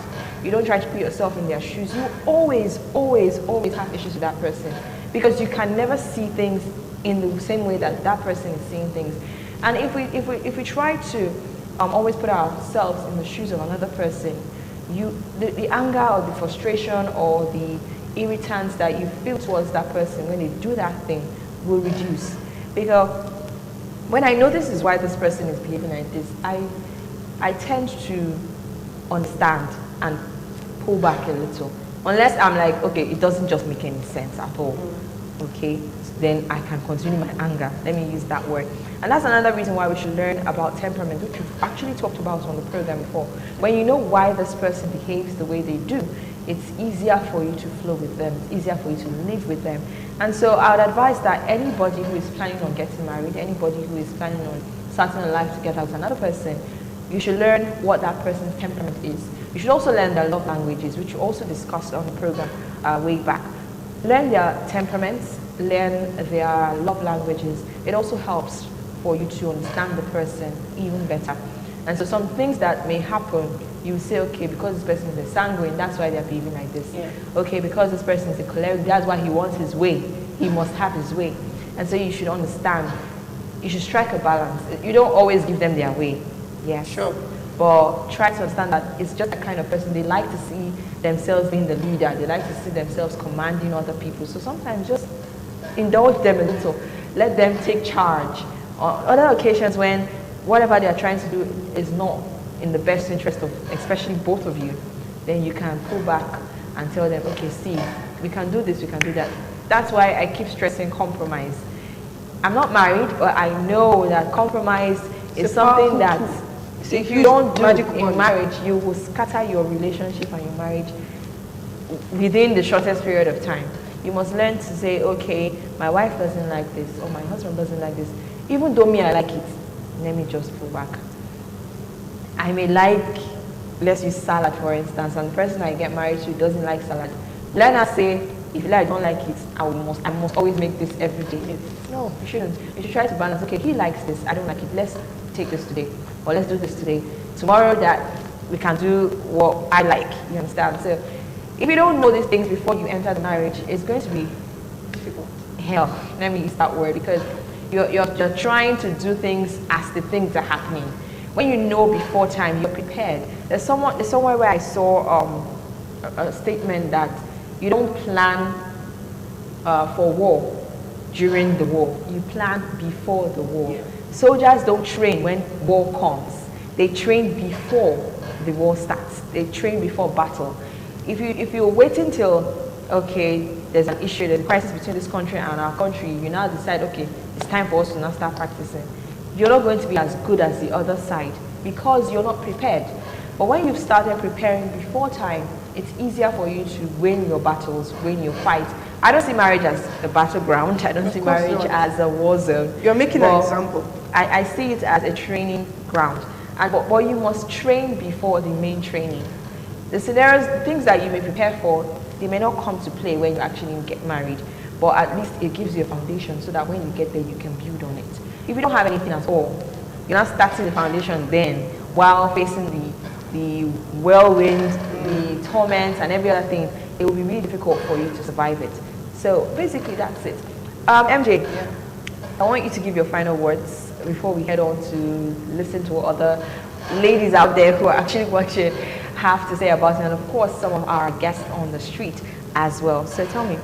You don't try to put yourself in their shoes. You always, always, always have issues with that person, because you can never see things in the same way that that person is seeing things. And if we try to always put ourselves in the shoes of another person, the anger or the frustration or the irritants that you feel towards that person when they do that thing will reduce. Because when I know this is why this person is behaving like this, I tend to understand and pull back a little. Unless I'm like, okay, it doesn't just make any sense at all. Okay, then I can continue my anger. Let me use that word. And that's another reason why we should learn about temperament, which we've actually talked about on the program before. When you know why this person behaves the way they do, it's easier for you to flow with them. It's easier for you to live with them. And so I would advise that anybody who is planning on getting married, anybody who is planning on starting a life together with another person, you should learn what that person's temperament is. You should also learn their love languages, which we also discussed on the program way back. Learn their temperaments, learn their love languages. It also helps for you to understand the person even better. And so some things that may happen, you say, okay, because this person is a sanguine, that's why they're behaving like this. Yeah. Okay, because this person is a choleric, that's why he wants his way. He must have his way. And so you should understand. You should strike a balance. You don't always give them their way. Yeah, sure. But try to understand that it's just a kind of person. They like to see themselves being the leader. They like to see themselves commanding other people. So sometimes just indulge them a little. Let them take charge. On other occasions when whatever they are trying to do is not in the best interest of especially both of you, then you can pull back and tell them, okay, see, we can do this, we can do that. That's why I keep stressing compromise. I'm not married, but I know that compromise is something that if you don't do in marriage, you will scatter your relationship and your marriage within the shortest period of time. You must learn to say, okay, my wife doesn't like this, or my husband doesn't like this. Even though me, I like it, let me just pull back. I may like, let's use salad for instance, and the person I get married to doesn't like salad. Let us say, if I don't like it, I must always make this every day. No, you shouldn't. You should try to balance. Okay, he likes this, I don't like it. Let's take this today, or let's do this today. Tomorrow that we can do what I like. You understand? So, if you don't know these things before you enter the marriage, it's going to be difficult. Hell, let me use that word, because you're trying to do things as the things are happening. When you know before time, you're prepared. There's somewhere where I saw a statement that you don't plan for war during the war. You plan before the war. Yeah. Soldiers don't train when war comes. They train before the war starts. They train before battle. If you're waiting till, okay, there's an issue, there's a crisis between this country and our country, you now decide, okay, it's time for us to now start practicing. You're not going to be as good as the other side because you're not prepared. But when you've started preparing before time, it's easier for you to win your battles, win your fight. I don't see marriage as a battleground. I don't see marriage as a war zone. You're making an example. I see it as a training ground. But you must train before the main training. The scenarios, the things that you may prepare for, they may not come to play when you actually get married. But at least it gives you a foundation so that when you get there, you can build on it. If you don't have anything at all, you're not starting the foundation then while facing the whirlwind, the torment, and every other thing, it will be really difficult for you to survive it. So basically, that's it. MJ, I want you to give your final words before we head on to listen to what other ladies out there who are actually watching have to say about it, and of course, some of our guests on the street as well. So tell me.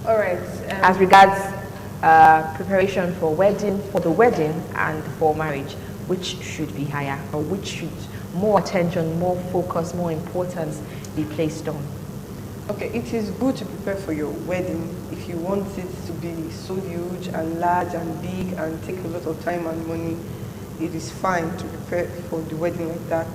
All right. As regards preparation for the wedding and for marriage, which should be higher, or which should more attention, more focus, more importance be placed on? Okay, it is good to prepare for your wedding if you want it to be so huge and large and big and take a lot of time and money. It is fine to prepare for the wedding like that.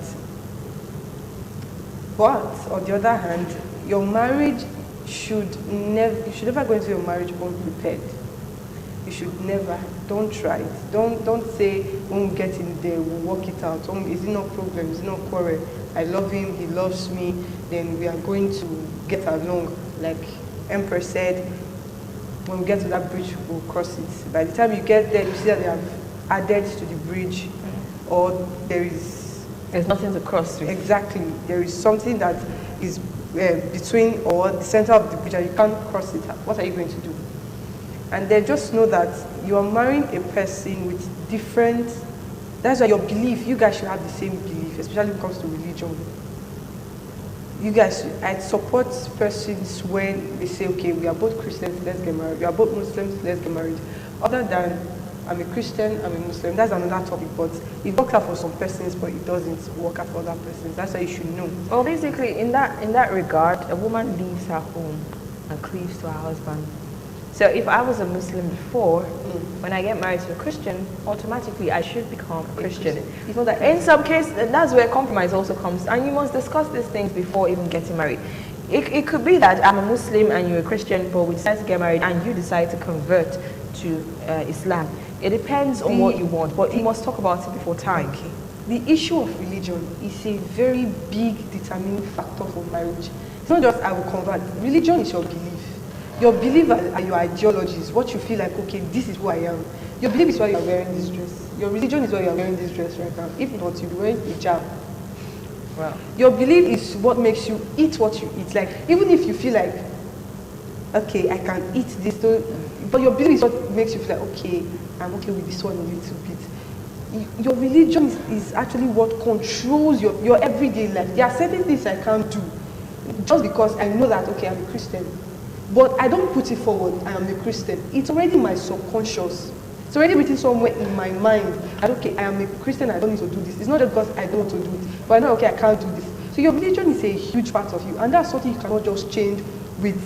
But on the other hand, your marriage you should never go into your marriage unprepared. You should never. Don't try it. Don't say when we get in there we'll work it out. Is it no problem? Is it no quarrel? I love him. He loves me. Then we are going to get along. Like Empress said, when we get to that bridge, we'll cross it. By the time you get there, you see that they have added to the bridge, or there's nothing to cross with. Exactly. There is something that is between or the center of the bridge and you can't cross it. What are you going to do? And then just know that you are marrying a person with different, that's why your belief, you guys should have the same belief, especially when it comes to religion. You guys, I support persons when they say, okay, we are both Christians, let's get married. We are both Muslims, let's get married. Other than, I'm a Christian, I'm a Muslim, that's another topic, but it works out for some persons, but it doesn't work out for other persons. That's why you should know. Well, basically, in that regard, a woman leaves her home and cleaves to her husband. So if I was a Muslim before, when I get married to a Christian, automatically I should become a Christian. You know that in some cases, that's where compromise also comes, and you must discuss these things before even getting married. It could be that I'm a Muslim and you're a Christian, but we decide to get married and you decide to convert to Islam. It depends on what you want, but you must talk about it before time. Okay. The issue of religion is a very big determining factor for marriage. It's not just I will convert. Religion is your belief. Your belief are your ideologies, what you feel like, okay, this is who I am. Your belief is why you are wearing this dress. Your religion is why you are wearing this dress right now. If not, you'll be wearing hijab. Wow. Your belief is what makes you eat what you eat. Like, even if you feel like, okay, I can eat this, but your belief is what makes you feel like, okay, I'm okay with this one a little bit. Your religion is actually what controls your everyday life. There are certain things I can't do just because I know that, okay, I'm a Christian. But I don't put it forward, I am a Christian. It's already in my subconscious. It's already written somewhere in my mind. Okay, I am a Christian, I don't need to do this. It's not just because I don't want to do it, but I know, okay, I can't do this. So your religion is a huge part of you, and that's something you cannot just change with,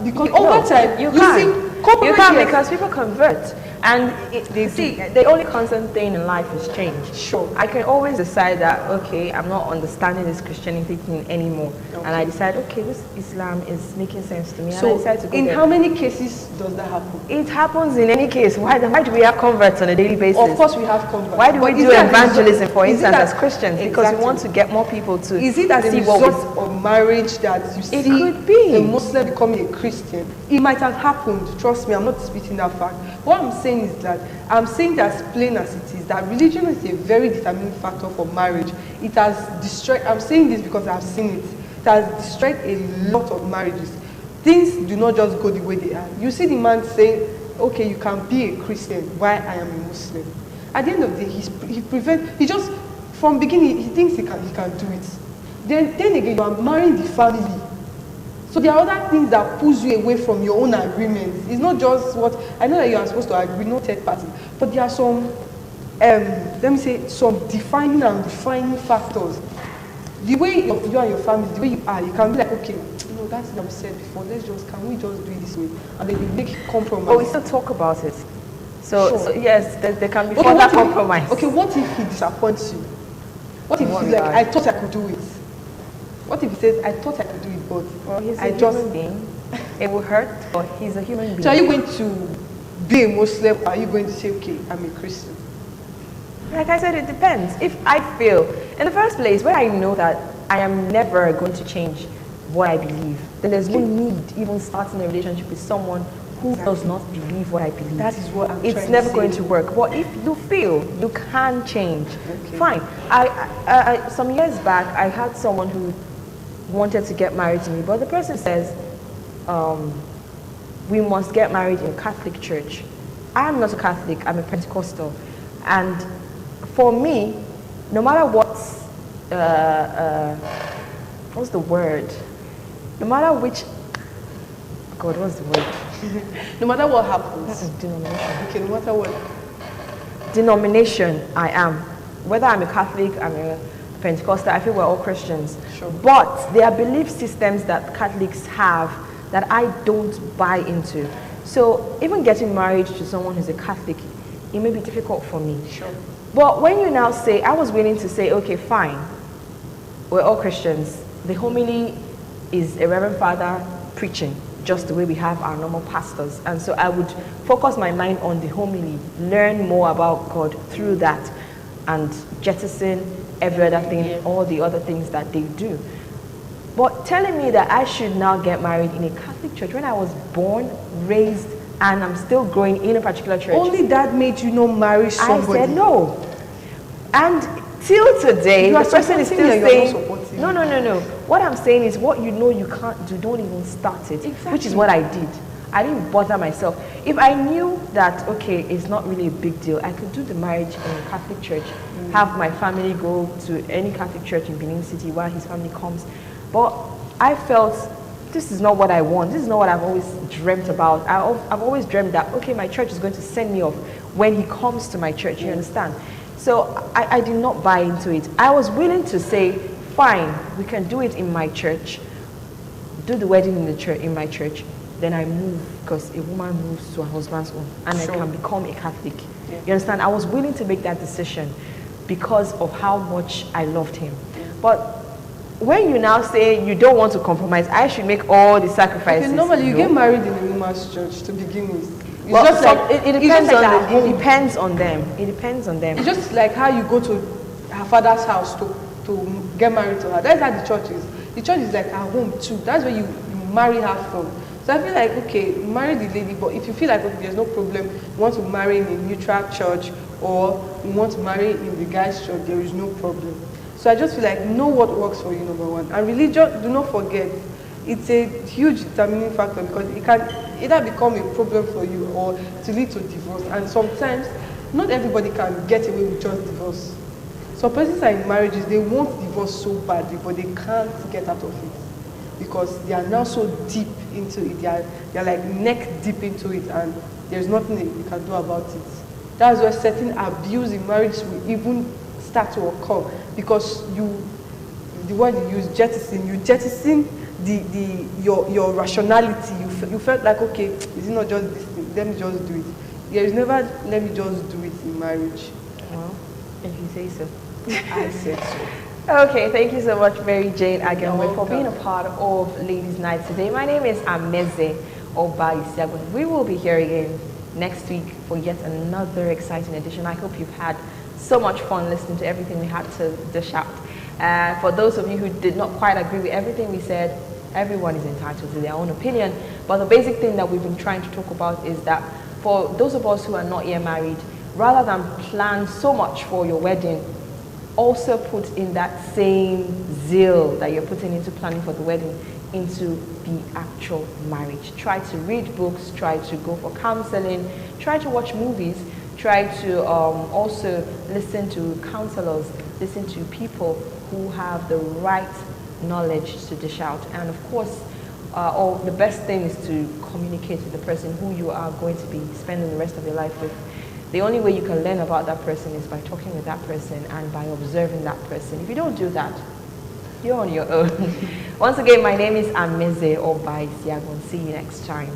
because over time, you can't because people convert. And the only constant thing in life is change. Sure. I can always decide that, okay, I'm not understanding this Christianity thing anymore. Okay. And I decide, okay, this Islam is making sense to me. So, and I decide to go in there. how many cases does that happen? It happens in any case. Why do we have converts on a daily basis? Of course we have converts. Why do we do evangelism, for instance, as Christians? Exactly. Because we want to get more people to Is it as a see result of marriage that you see could be. a Muslim becoming a Christian? It might have happened. Trust me, I'm not disputing that fact. What I'm saying is that I'm saying that as plain as it is, that religion is a very determining factor for marriage. It has destroyed, I'm saying this because I've seen it, it has destroyed a lot of marriages. Things do not just go the way they are. You see the man saying, okay, you can be a Christian while I am a Muslim. At the end of the day, he just, from beginning, he thinks he can do it. Then again, you are marrying the family. So there are other things that pulls you away from your own agreement. It's not just what, I know that you are supposed to agree, no third party, but there are some, let me say, some defining and defining factors. The way you and your family, the way you are, you can be like, okay, that's what I've said before, can we just do it this way? And then you make compromise. But we still talk about it. So, Sure. so yes, there can be further compromise. Okay, what if he disappoints you? What if he's like, I thought I could do it? What if he says, I thought I could do it, but well, he's a human being. It will hurt, but he's a human being. So are you going to be a Muslim, or are you going to say, okay, I'm a Christian? Like I said, it depends. If I feel, in the first place, where I know that I am never going to change what I believe, then there's no need even starting a relationship with someone who does not believe what I believe. That is what I'm It's trying to never say. going to work. But if you feel you can change, fine. Some years back, I had someone who wanted to get married to me, but the person says, we must get married in a Catholic church. I'm not a Catholic, I'm a Pentecostal. And for me, no matter what's the word? No matter which, God, what's the word? No matter what happens. Denomination. Okay, no matter what. Denomination I am. Whether I'm a Catholic, I'm a Pentecostal, I feel we're all Christians. Sure. But there are belief systems that Catholics have that I don't buy into. So even getting married to someone who's a Catholic, it may be difficult for me. Sure. But when you now say, I was willing to say, okay, fine, we're all Christians. The homily is a Reverend Father preaching, just the way we have our normal pastors. And so I would focus my mind on the homily, learn more about God through that, and jettison every other thing, all the other things that they do. But telling me that I should now get married in a Catholic church when I was born, raised, and I'm still growing in a particular church. Only that made you not marry somebody. I said no. And till today, You the are person is still supporting me, you're not saying, supporting no. What I'm saying is what you know you can't do, don't even start it, which is what I did. I didn't bother myself. If I knew that, okay, it's not really a big deal, I could do the marriage in a Catholic church, have my family go to any Catholic church in Benin City while his family comes. But I felt this is not what I want. This is not what I've always dreamt about. I've always dreamt that, okay, my church is going to send me off when he comes to my church, you understand? So I did not buy into it. I was willing to say, fine, we can do it in my church, do the wedding in the church, in my church, then I move, because a woman moves to her husband's home, and I can become a Catholic. You understand? I was willing to make that decision because of how much I loved him. But when you now say you don't want to compromise, I should make all the sacrifices. Okay, normally you get married in a woman's church to begin with. It's Well, just so like it it's depends just like on at home. it depends on them. It depends on them. It's just like how you go to her father's house to get married to her. That's how the church is. The church is like her home too. That's where you marry her from. So I feel like, okay, marry the lady, but if you feel like, okay, there's no problem, you want to marry in a neutral church or you want to marry in the guy's church, there is no problem. So I just feel like know what works for you, number one. And religion, do not forget, it's a huge determining factor because it can either become a problem for you or to lead to divorce. And sometimes, not everybody can get away with just divorce. Some persons are in marriages, they want divorce so badly, but they can't get out of it because they are now so deep into it. They are like neck deep into it, and there's nothing that you can do about it. That's where certain abuse in marriage will even start to occur because the word you use, jettison, you jettison your rationality. You felt like, okay, is it not just this thing? Let me just do it. There is never let me just do it in marriage. Well, if you say so. I said so. Okay, thank you so much, Mary Jane Agamwe, for welcome. being a part of Ladies' Night today. My name is Ameze Obaisiagun. We will be here again next week for yet another exciting edition. I hope you've had so much fun listening to everything we had to dish out. For those of you who did not quite agree with everything we said, everyone is entitled to their own opinion. But the basic thing that we've been trying to talk about is that for those of us who are not yet married, rather than plan so much for your wedding, also put in that same zeal that you're putting into planning for the wedding into the actual marriage. Try to read books, try to go for counseling, try to watch movies, try to also listen to counselors, listen to people who have the right knowledge to dish out. And of course, the best thing is to communicate with the person who you are going to be spending the rest of your life with. The only way you can learn about that person is by talking with that person and by observing that person. If you don't do that, you're on your own. Once again, my name is Ameze Obaisiagun. See you next time.